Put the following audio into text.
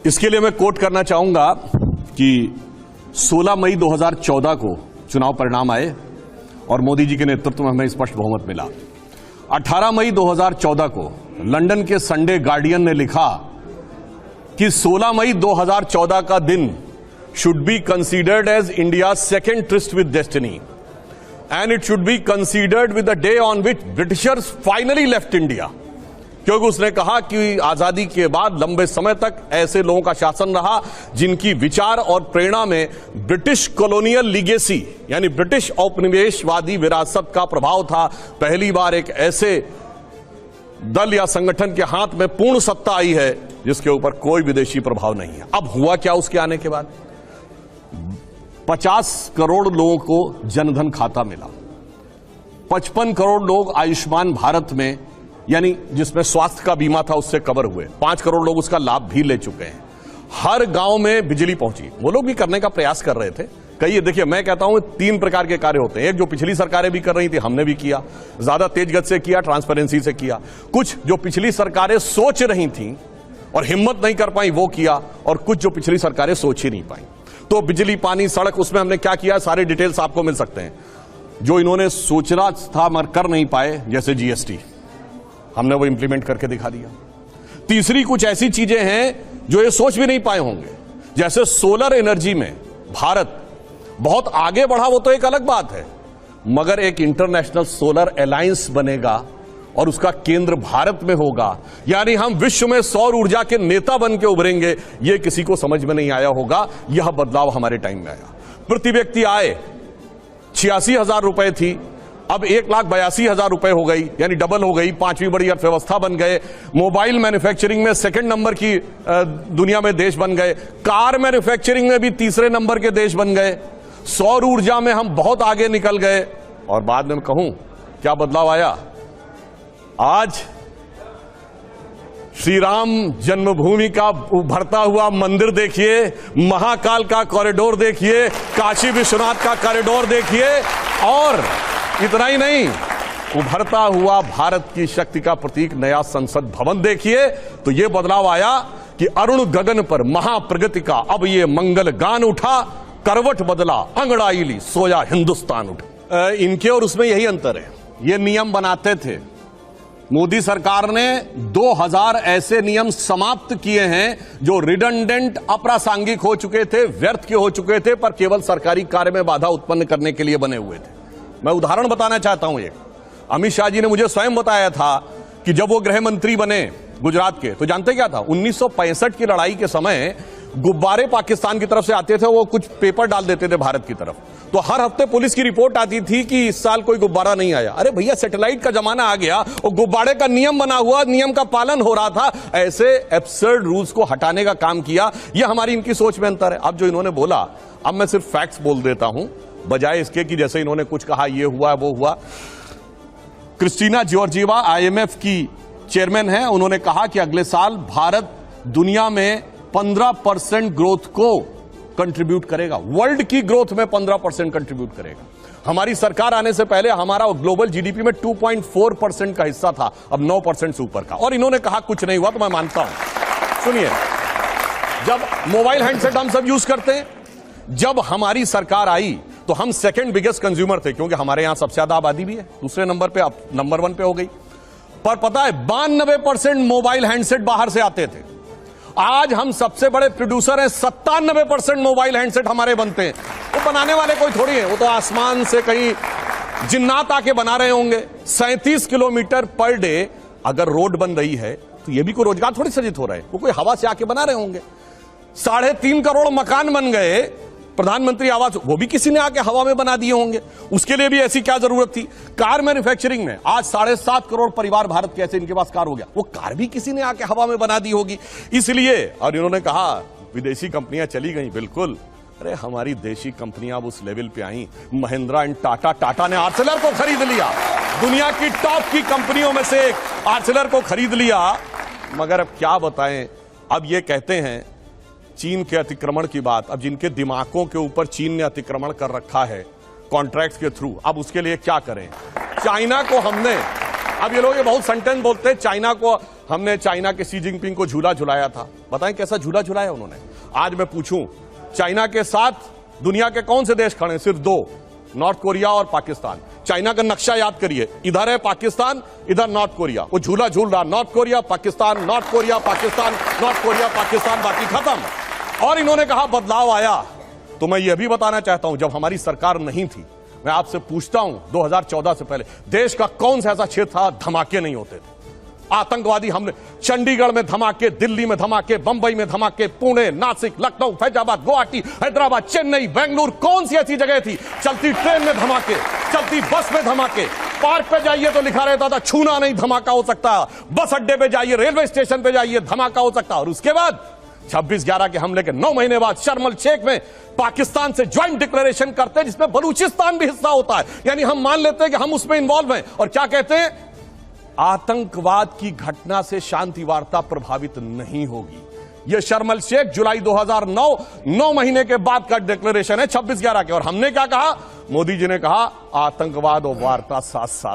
इसके लिए मैं कोट करना चाहूंगा कि 16 मई 2014 को चुनाव परिणाम आए और मोदी जी के नेतृत्व में हमें स्पष्ट बहुमत मिला। 18 मई 2014 को लंदन के संडे गार्डियन ने लिखा कि 16 मई 2014 का दिन should be considered as India second tryst with destiny and it should be considered with the day on which Britishers finally left India. क्योंकि उसने कहा कि आजादी के बाद लंबे समय तक ऐसे लोगों का शासन रहा जिनकी विचार और प्रेरणा में ब्रिटिश कॉलोनियल लीगेसी यानी ब्रिटिश औपनिवेशवादी विरासत का प्रभाव था। पहली बार एक ऐसे दल या संगठन के हाथ में पूर्ण सत्ता आई है जिसके ऊपर कोई विदेशी प्रभाव नहीं है। अब हुआ क्या उसके आने के बाद? 50 करोड़ लोगों को जनधन खाता मिला, 55 करोड़ लोग आयुष्मान भारत में यानी जिसमें स्वास्थ्य का बीमा था उससे कवर हुए, 5 करोड़ लोग उसका लाभ भी ले चुके हैं। हर गांव में बिजली पहुंची, वो लोग भी करने का प्रयास कर रहे थे। कई देखिए मैं कहता हूं 3 प्रकार के कार्य होते हैं। एक जो पिछली सरकारें भी कर रही थी, हमने भी किया, ज्यादा तेज गति से किया, ट्रांसपेरेंसी से किया। कुछ जो पिछली सरकारें सोच रही थी और हिम्मत नहीं कर पाई वो किया, और कुछ जो पिछली सरकारें सोच ही नहीं पाई। तो बिजली, पानी, सड़क, उसमें हमने क्या किया, सारे डिटेल्स आपको मिल सकते हैं। जो इन्होंने सोचना था मगर कर नहीं पाए, जैसे जीएसटी, हमने वो इंप्लीमेंट करके दिखा दिया। तीसरी कुछ ऐसी चीजें हैं जो ये सोच भी नहीं पाए होंगे, जैसे सोलर एनर्जी में भारत बहुत आगे बढ़ा, वो तो एक अलग बात है, मगर एक इंटरनेशनल सोलर अलायंस बनेगा और उसका केंद्र भारत में होगा, यानी हम विश्व में सौर ऊर्जा के नेता बन के उभरेंगे। ये किसी को समझ में नहीं आया होगा। यह बदलाव हमारे टाइम में आया। प्रति व्यक्ति आय 86,000 रुपए थी, अब 1,82,000 रुपए हो गई, यानी डबल हो गई। 5वीं बड़ी अर्थव्यवस्था बन गए। मोबाइल मैन्युफैक्चरिंग में 2nd नंबर की दुनिया में देश बन गए। कार मैन्युफैक्चरिंग में भी 3रे नंबर के देश बन गए। सौर ऊर्जा में हम बहुत आगे निकल गए। और बाद में कहूं क्या बदलाव आया, आज श्री राम जन्मभूमि का उभरता हुआ मंदिर देखिए, महाकाल का कॉरिडोर देखिए, काशी विश्वनाथ का कॉरिडोर देखिए, और इतना ही नहीं, उभरता हुआ भारत की शक्ति का प्रतीक नया संसद भवन देखिए। तो यह बदलाव आया कि अरुण गगन पर महाप्रगति का अब ये मंगल गान उठा, करवट बदला अंगड़ाई ली, सोया हिंदुस्तान उठा। इनके और उसमें यही अंतर है। ये नियम बनाते थे, मोदी सरकार ने 2000 ऐसे नियम समाप्त किए हैं जो रिडंडेंट, अप्रासंगिक हो चुके थे, व्यर्थ के हो चुके थे, पर केवल सरकारी कार्य में बाधा उत्पन्न करने के लिए बने हुए थे। मैं उदाहरण बताना चाहता हूं। एक अमित शाह जी ने मुझे स्वयं बताया था कि जब वो गृह मंत्री बने गुजरात के, तो जानते क्या था, 1965 की लड़ाई के समय गुब्बारे पाकिस्तान की तरफ से आते थे, वो कुछ पेपर डाल देते थे भारत की तरफ, तो हर हफ्ते पुलिस की रिपोर्ट आती थी कि इस साल कोई गुब्बारा नहीं आया। अरे भैया, सैटेलाइट का जमाना आ गया और गुब्बारे का नियम बना हुआ, नियम का पालन हो रहा था। ऐसे एब्सर्ड रूल्स को हटाने का काम किया। यह हमारी इनकी सोच में अंतर है। अब जो इन्होंने बोला, अब मैं सिर्फ फैक्ट्स बोल देता हूं, बजाय इसके कि जैसे इन्होंने कुछ कहा ये हुआ वो हुआ। क्रिस्टीना जॉर्जिवा IMF की चेयरमैन है, उन्होंने कहा कि अगले साल भारत दुनिया में 15% ग्रोथ को कंट्रीब्यूट करेगा, वर्ल्ड की ग्रोथ में 15% कंट्रीब्यूट करेगा। हमारी सरकार आने से पहले हमारा ग्लोबल GDP में 2.4% का हिस्सा था, अब 9% से ऊपर का। और इन्होंने कहा कुछ नहीं हुआ, तो मैं मानता हूं। सुनिए, जब मोबाइल हैंडसेट हम सब यूज करते हैं, जब हमारी सरकार आई तो हम 2nd बिगेस्ट कंज्यूमर थे, क्योंकि हमारे यहां सबसे ज्यादा आबादी भी है। दूसरे नंबर पे, अब नंबर 1 पे हो गई। पर पता है 92% मोबाइल हैंडसेट बाहर से आते थे। आज हम सबसे बड़े प्रोड्यूसर हैं, 97% मोबाइल हैंडसेट हमारे बनते हैं। वो बनाने वाले कोई थोड़ी है, वो तो आसमान से कहीं जिन्नात आके बना रहे होंगे। 37 किलोमीटर पर डे अगर रोड बन रही है तो ये भी कोई रोजगार थोड़ी सृजित हो रहा है, वो कोई हवा से आके बना रहे होंगे। 3.5 करोड़ मकान बन गए, प्रधानमंत्री आवास, वो भी किसी ने आके हवा में बना दिए होंगे। उसके लिए भी ऐसी क्या जरूरत थी? कार मैन्युफैक्चरिंग में आज 7.5 करोड़ परिवार भारत के ऐसे इनके पास कार हो गया, वो कार भी किसी ने आके हवा में बना दी होगी। इसलिए, और इन्होंने कहा विदेशी कंपनियां चली गई, बिल्कुल। अरे हमारी देशी कंपनियां अब उस लेवल पे आई, महिंद्रा एंड टाटा ने आर्सेलर को खरीद लिया, दुनिया की टॉप की कंपनियों में से एक आर्सेलर को खरीद लिया। मगर अब क्या बताएं, अब ये कहते हैं चीन के अतिक्रमण की बात। अब जिनके दिमागों के ऊपर चीन ने अतिक्रमण कर रखा है कॉन्ट्रैक्ट्स के थ्रू, अब उसके लिए क्या करें? चाइना को हमने, अब ये लोग ये बहुत सेंटेंस बोलते हैं, चाइना को हमने चाइना के शी जिनपिंग को झूला झुलाया था। बताएं कैसा झूला झुलाया उन्होंने। आज मैं पूछूं, चाइना के साथ दुनिया के कौन से देश खड़े हैं? सिर्फ दो, नॉर्थ कोरिया और पाकिस्तान। चाइना का नक्शा याद करिए, इधर है पाकिस्तान, इधर नॉर्थ कोरिया। वो झूला झूल रहा, north Korea Pakistan, north Korea Pakistan, north Korea Pakistan, बाकी खत्म। और इन्होंने कहा बदलाव आया। तो मैं यह भी बताना चाहता हूं, जब हमारी सरकार नहीं थी, मैं आपसे पूछता हूं 2014 से पहले देश का कौन सा ऐसा क्षेत्र था धमाके नहीं होते थे? आतंकवादी हमले, चंडीगढ़ में धमाके, दिल्ली में धमाके, बंबई में धमाके, पुणे, नासिक, लखनऊ, फैजाबाद, गुवाहाटी, हैदराबाद, चेन्नई, बेंगलुरु, कौन सी ऐसी जगह थी? चलती ट्रेन में धमाके, चलती बस में धमाके, पार्क पे जाइए तो लिखा रहता था छूना नहीं धमाका हो सकता, बस अड्डे पे जाइए, रेलवे स्टेशन पे जाइए धमाका हो सकता। और उसके बाद 26/11 के हमले के 9 महीने बाद शर्म एल शेख में पाकिस्तान से ज्वाइंट डिक्लेरेशन करते हैं जिसमें बलूचिस्तान भी हिस्सा होता है। यानी हम मान लेते हैं कि हम उसमें इन्वॉल्व हैं। और क्या कहते हैं? आतंकवाद की घटना से शांति वार्ता प्रभावित नहीं होगी। यह शर्म एल शेख जुलाई 2009 9 महीने के बाद का डिक्लेरेशन है 26/11 के। और हमने क्या कहा? मोदी जी ने कहा आतंकवाद और वार्ता साथ साथ।